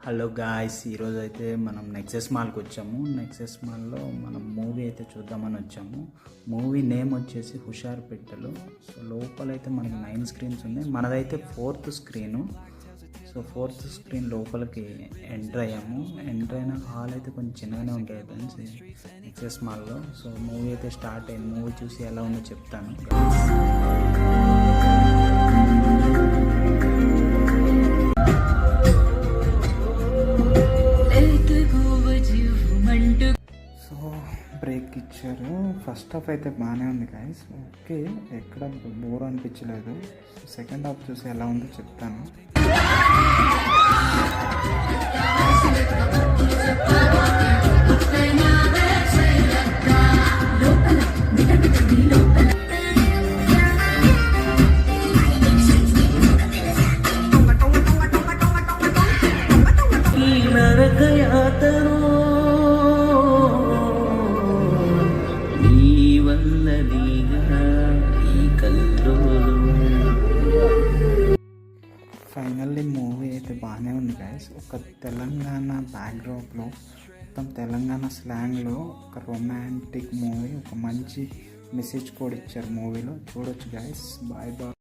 Hello guys, ఈరోజు అయితే మనం నెక్సెస్ మాల్కి వచ్చాము. నెక్సెస్ మాల్లో మనం మూవీ అయితే చూద్దామని వచ్చాము. మూవీ నేమ్ వచ్చేసి హుషారు పెట్టెలు. సో లోపలైతే మనకి 9 స్క్రీన్స్ ఉన్నాయి, మనదైతే 4th screen. So 4th screen లోపలికి ఎంటర్ అయ్యాము. ఎంటర్ అయిన హాల్ అయితే కొంచెం చిన్నగానే ఉంటుంది ఫ్రెండ్స్ నెక్సెస్ మాల్లో. సో మూవీ అయితే స్టార్ట్ అయింది. మూవీ చూసి ఎలా ఉందో చెప్తాను. సో బ్రేక్ ఇచ్చారు. ఫస్ట్ హాఫ్ అయితే బాగానే ఉంది గాయస్, ఓకే, ఎక్కడ బోర్ అనిపించలేదు. సెకండ్ హాఫ్ చూసి ఎలా ఉందో చెప్తాను. ఫైనల్లీ మూవీ అయితే బాగానే ఉంది గైస్. ఒక తెలంగాణ బ్యాక్డ్రాప్లో మొత్తం తెలంగాణ స్లాంగ్లో ఒక రొమాంటిక్ మూవీ, ఒక మంచి మెసేజ్ కూడా ఇచ్చారు మూవీలో. చూడొచ్చు గైస్. Bye bye.